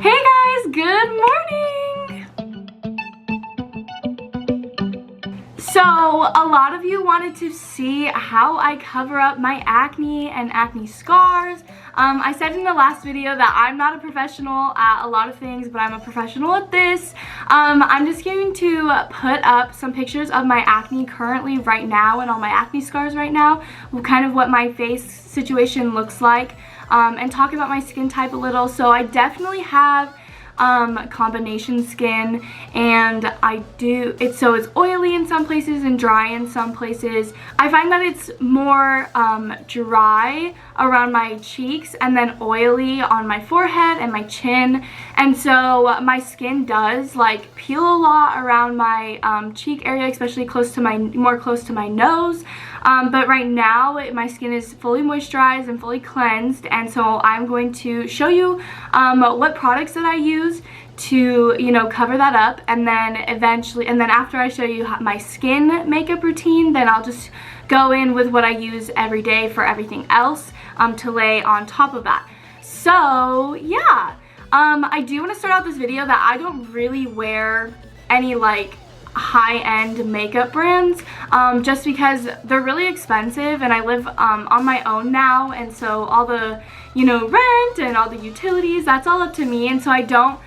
Hey guys, good morning! So, a lot of you wanted to see how I cover up my acne and acne scars. I said in the last video that I'm not a professional at a lot of things, but I'm a professional at this. I'm just going to put up some pictures of my acne currently right now and all my acne scars right now, kind of what my face situation looks like, and talk about my skin type a little. So I definitely have combination skin, and it's oily in some places and dry in some places. I find that it's more dry around my cheeks and then oily on my forehead and my chin, and so my skin does like peel a lot around my cheek area, especially more close to my nose. But right now my skin is fully moisturized and fully cleansed, and so I'm going to show you what products that I use to, cover that up, and then after I show you my skin makeup routine, then I'll just go in with what I use every day for everything else to lay on top of that. So yeah, I do want to start out this video that I don't really wear any like high-end makeup brands just because they're really expensive, and I live on my own now, and so all the rent and all the utilities, that's all up to me, and so I don't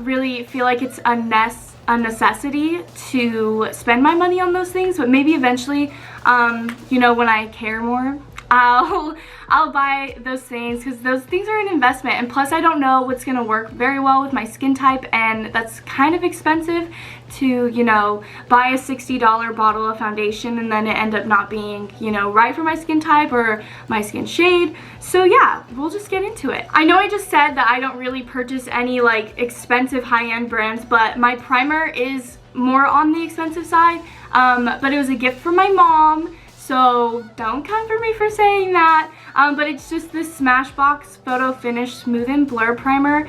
really feel like it's a necessity to spend my money on those things. But maybe eventually when I care more, I'll buy those things, because those things are an investment, and plus I don't know what's gonna work very well with my skin type, and that's kind of expensive to buy a $60 bottle of foundation and then it end up not being right for my skin type or my skin shade. So yeah, we'll just get into it. I know I just said that I don't really purchase any like expensive high-end brands, but my primer is more on the expensive side, but it was a gift from my mom, so don't come for me for saying that. But it's just this Smashbox Photo Finish Smooth and Blur Primer.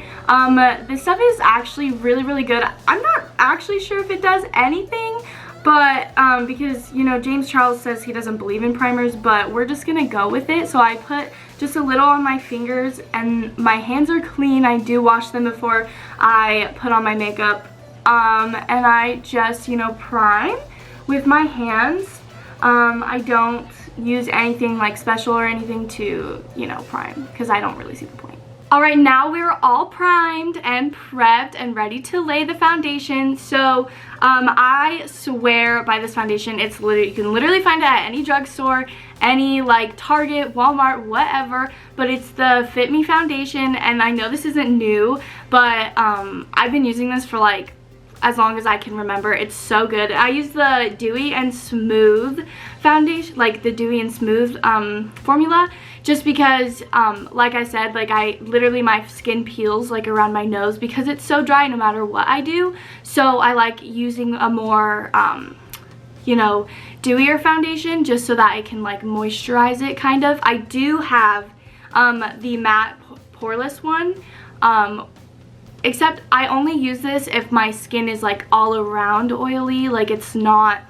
This stuff is actually really, really good. I'm not actually sure if it does anything, but because, James Charles says he doesn't believe in primers, but we're just gonna go with it. So I put just a little on my fingers, and my hands are clean. I do wash them before I put on my makeup. And I just, prime with my hands. I don't use anything like special or anything to, prime, because I don't really see the point. Alright, now we're all primed and prepped and ready to lay the foundation. So I swear by this foundation. You can literally find it at any drugstore, any like Target, Walmart, whatever, but it's the Fit Me foundation, and I know this isn't new, but I've been using this for like as long as I can remember. It's so good. I use the Dewy and Smooth foundation, like the Dewy and Smooth formula, just because like I said, like my skin peels like around my nose because it's so dry no matter what I do. So I like using a more dewier foundation just so that I can like moisturize it kind of. I do have the matte poreless one, except I only use this if my skin is like all around oily, like it's not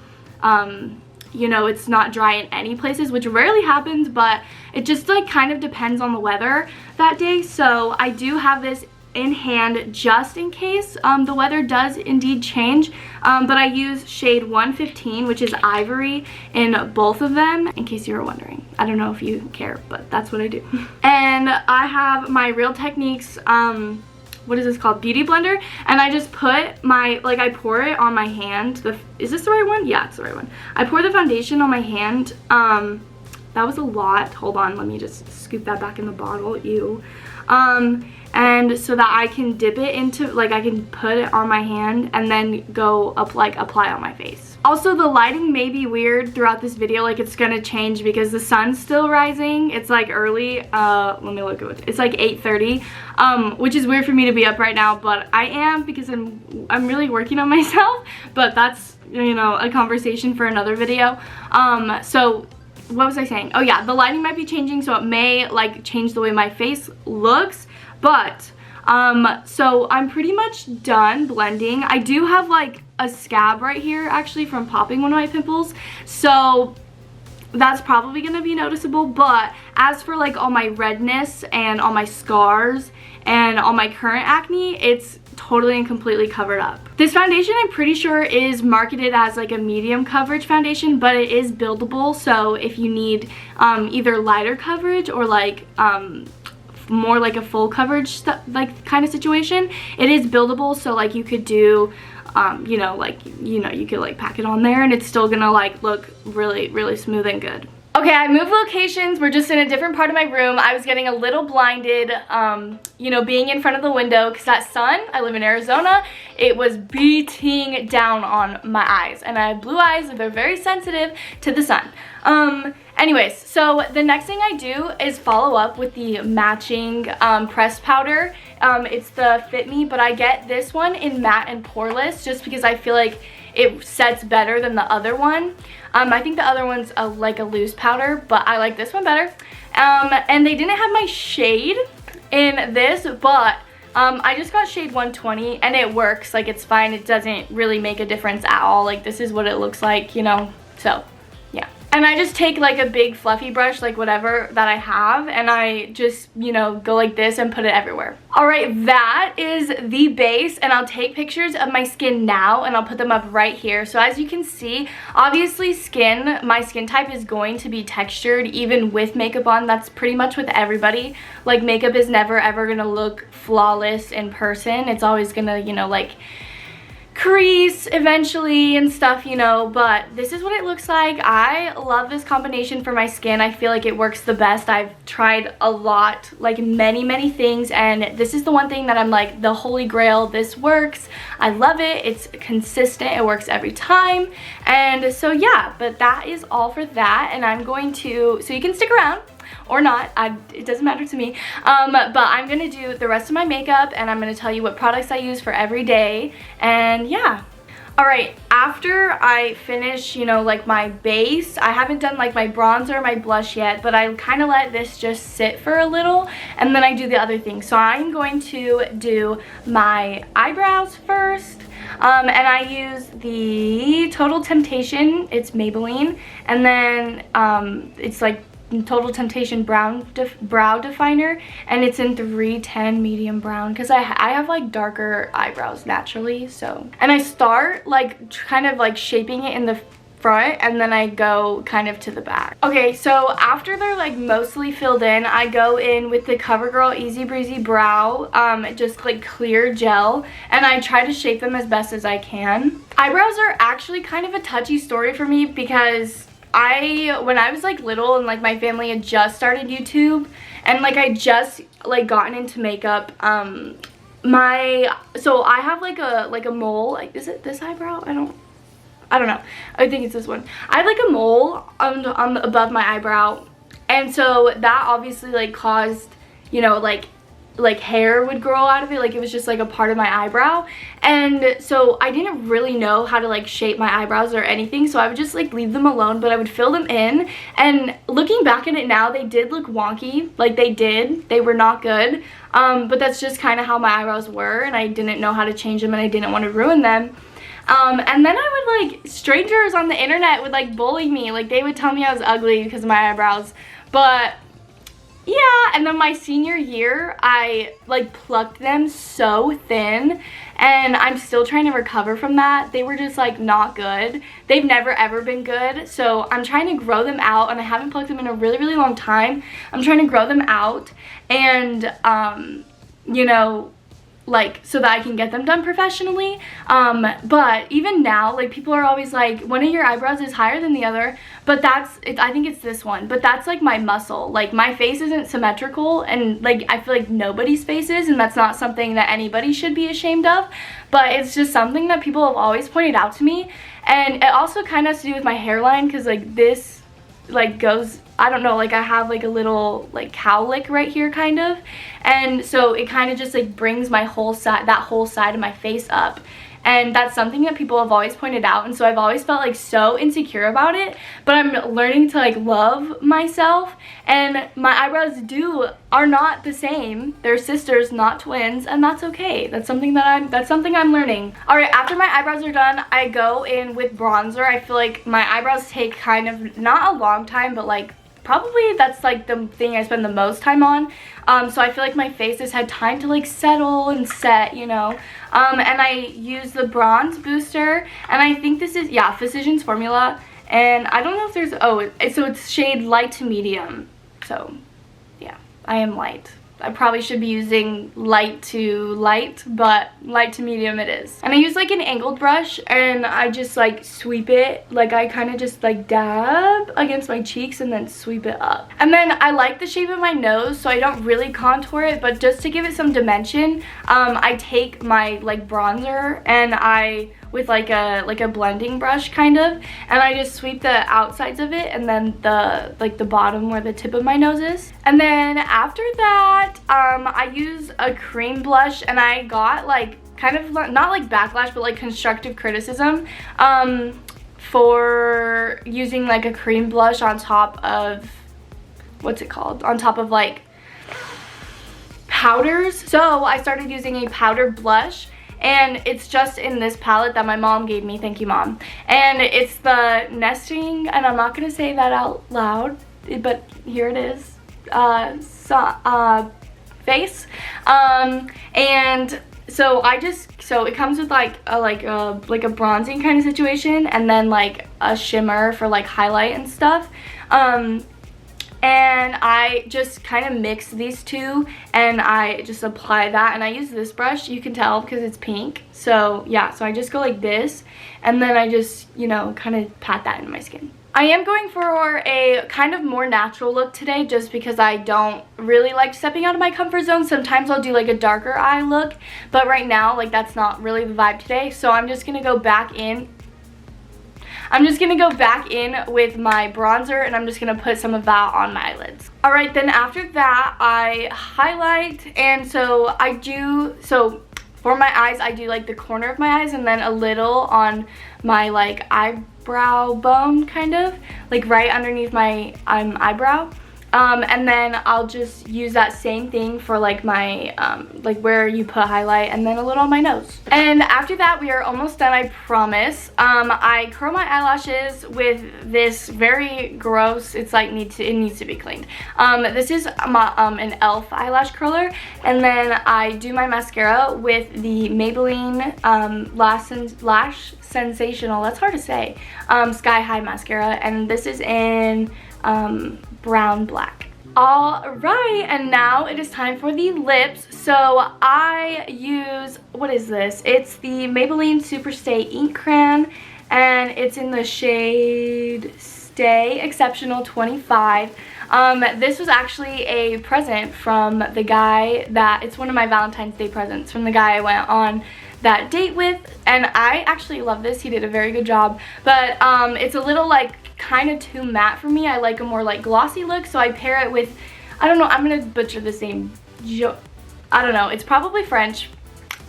it's not dry in any places, which rarely happens, but it just like kind of depends on the weather that day. So I do have this in hand just in case the weather does indeed change, but I use shade 115, which is ivory, in both of them, in case you were wondering. I don't know if you care, but that's what I do. And I have my Real Techniques what is this called, beauty blender, and I just put I pour it on my hand. Is this the right one? Yeah, it's the right one. I pour the foundation on my hand. That was a lot. Hold on, let me just scoop that back in the bottle. Ew. And so that I can dip it into, I can put it on my hand and then go up, apply on my face. Also, the lighting may be weird throughout this video, it's gonna change because the sun's still rising. It's like early, let me look at it. It's like 8:30, which is weird for me to be up right now, but I am, because I'm really working on myself, but that's, a conversation for another video. So what was I saying? Oh yeah, the lighting might be changing, so it may change the way my face looks, but so I'm pretty much done blending. I do have a scab right here actually from popping one of my pimples, so that's probably gonna be noticeable. But as for like all my redness and all my scars and all my current acne, it's totally and completely covered up. This foundation, I'm pretty sure, is marketed as like a medium coverage foundation, but it is buildable. So if you need either lighter coverage or like more like a full coverage like kind of situation, it is buildable. So like you could do you know, you could like pack it on there and it's still gonna like look really, really smooth and good. Okay, I moved locations. We're just in a different part of my room. I was getting a little blinded, you know, being in front of the window because that sun, I live in Arizona, it was beating down on my eyes. And I have blue eyes and they're very sensitive to the sun. Anyways, so the next thing I do is follow up with the matching pressed powder. It's the Fit Me, but I get this one in matte and poreless just because I feel like it sets better than the other one. I think the other one's like a loose powder, but I like this one better. And they didn't have my shade in this, but I just got shade 120 and it works. Like, it's fine. It doesn't really make a difference at all. Like, this is what it looks like, you know, so yeah. And I just take like a big fluffy brush, like whatever that I have, and I just, you know, go like this and put it everywhere. All right, that is the base, and I'll take pictures of my skin now and I'll put them up right here. So as you can see, obviously my skin type is going to be textured even with makeup on. That's pretty much with everybody. Like, makeup is never ever gonna look flawless in person. It's always gonna, you know, like crease eventually and stuff, you know, but this is what it looks like. I love this combination for my skin. I feel like it works the best. I've tried a lot, like many things, and this is the one thing that I'm like, the holy grail. This works. I love it. It's consistent. It works every time. And so yeah, but that is all for that. And I'm going to, so you can stick around or not, it doesn't matter to me, but I'm gonna do the rest of my makeup and I'm gonna tell you what products I use for every day, and yeah. All right, after I finish, you know, like my base, I haven't done like my bronzer or my blush yet, but I kind of let this just sit for a little and then I do the other thing. So I'm going to do my eyebrows first. And I use the Total Temptation, it's Maybelline, and then it's like Total Temptation brow definer, and it's in 310 medium brown because I have like darker eyebrows naturally. So, and I start like kind of like shaping it in the front and then I go kind of to the back. Okay, so after they're like mostly filled in, I go in with the CoverGirl Easy Breezy Brow, just like clear gel, and I try to shape them as best as I can. Eyebrows are actually kind of a touchy story for me because when I was like little and like my family had just started YouTube and like I just like gotten into makeup, so I have like a mole, like, is it this eyebrow? I don't know. I think it's this one. I have like a mole on above my eyebrow, and so that obviously like caused, you know, like hair would grow out of it. Like, it was just like a part of my eyebrow, and so I didn't really know how to like shape my eyebrows or anything, so I would just like leave them alone, but I would fill them in, and looking back at it now, they did look wonky. Like, they were not good, but that's just kind of how my eyebrows were, and I didn't know how to change them and I didn't want to ruin them. And then I would like, strangers on the internet would like bully me. Like, they would tell me I was ugly because of my eyebrows, but yeah. And then my senior year, I like plucked them so thin, and I'm still trying to recover from that. They were just like not good. They've never ever been good, so I'm trying to grow them out, and I haven't plucked them in a really long time. I'm trying to grow them out and you know, like, so that I can get them done professionally. But even now, like, people are always like, one of your eyebrows is higher than the other, but I think it's this one, but that's like my muscle. Like, my face isn't symmetrical, and like, I feel like nobody's face is, and that's not something that anybody should be ashamed of, but it's just something that people have always pointed out to me. And it also kind of has to do with my hairline, because like this like goes, I don't know, like I have like a little like cowlick right here kind of, and so it kind of just like brings my whole side, that whole side of my face up, and that's something that people have always pointed out, and so I've always felt like so insecure about it, but I'm learning to like love myself, and my eyebrows are not the same. They're sisters, not twins, and that's okay. That's something I'm learning. All right, after my eyebrows are done, I go in with bronzer. I feel like my eyebrows take kind of not a long time, but like probably that's like the thing I spend the most time on. So I feel like my face has had time to like settle and set, you know. And I use the bronze booster, and I think this is, yeah, Physicians Formula, and I don't know if there's, so it's shade light to medium. So yeah, I am light. I probably should be using light to light, but light to medium it is. And I use like an angled brush, and I just like sweep it. Like I kind of just like dab against my cheeks and then sweep it up. And then I like the shape of my nose, so I don't really contour it, but just to give it some dimension, I take my like bronzer and I, with like a blending brush kind of, and I just sweep the outsides of it, and then the bottom where the tip of my nose is. And then after that, I use a cream blush, and I got like kind of not like backlash, but like constructive criticism for using like a cream blush on top of, what's it called, on top of like powders. So I started using a powder blush, and it's just in this palette that my mom gave me. Thank you, Mom. And it's the Nesting, and I'm not gonna say that out loud, but here it is, face. And so it comes with like a bronzing kind of situation, and then like a shimmer for like highlight and stuff. And I just kind of mix these two, and I just apply that, and I use this brush, you can tell because it's pink. So yeah, so I just go like this, and then I just, you know, kind of pat that into my skin. I am going for a kind of more natural look today, just because I don't really like stepping out of my comfort zone. Sometimes I'll do like a darker eye look, but right now, like, that's not really the vibe today. So I'm just gonna go back in with my bronzer, and I'm just gonna put some of that on my eyelids. All right, then after that, I highlight, and so for my eyes, I do like the corner of my eyes, and then a little on my like eyebrow bone, kind of like right underneath my eyebrow. And then I'll just use that same thing for like my like where you put highlight, and then a little on my nose. And after that, we are almost done, I promise. I curl my eyelashes with this very gross, it's like it needs to be cleaned. This is my, an e.l.f. eyelash curler, and then I do my mascara with the Maybelline Lash Sensational, that's hard to say, Sky High mascara, and this is in brown black. All right, and now it is time for the lips. So I use, what is this? It's the Maybelline Super Stay Ink Crayon, and it's in the shade Stay Exceptional 25. This was actually a present from the guy it's one of my Valentine's Day presents from the guy I went on that date with, and I actually love this. He did a very good job, but it's a little like kind of too matte for me. I like a more like glossy look, so I pair it with, I don't know, I'm gonna butcher this name, I don't know, it's probably French.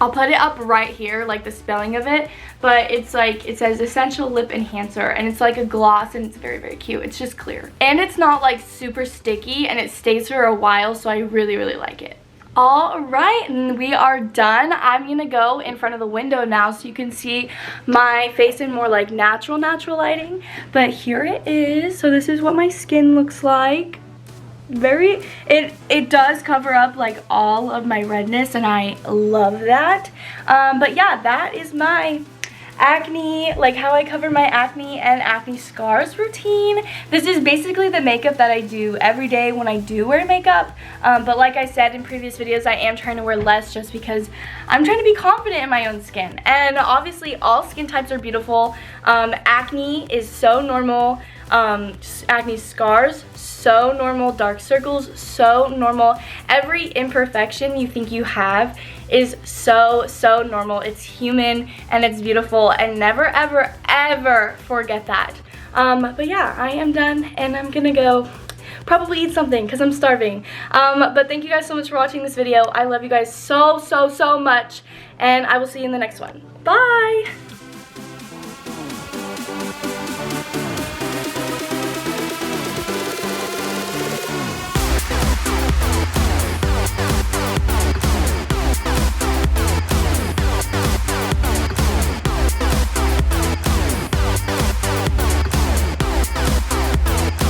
I'll put it up right here, like the spelling of it, but it's like, it says Essential Lip Enhancer, and it's like a gloss, and it's very, very cute. It's just clear, and it's not like super sticky, and it stays for a while, so I really, really like it. All right, and we are done. I'm gonna go in front of the window now so you can see my face in more like natural lighting, but here it is. So this is what my skin looks like. It does cover up like all of my redness, and I love that. But yeah, that is my acne, like how I cover my acne and acne scars routine. This is basically the makeup that I do every day when I do wear makeup, but like I said in previous videos, I am trying to wear less just because I'm trying to be confident in my own skin, and obviously all skin types are beautiful. Acne is so normal, acne scars so normal, dark circles so normal, every imperfection you think you have is so normal. It's human and it's beautiful, and never ever forget that. But yeah, I am done, and I'm gonna go probably eat something because I'm starving. But thank you guys so much for watching this video. I love you guys so much, and I will see you in the next one. Bye!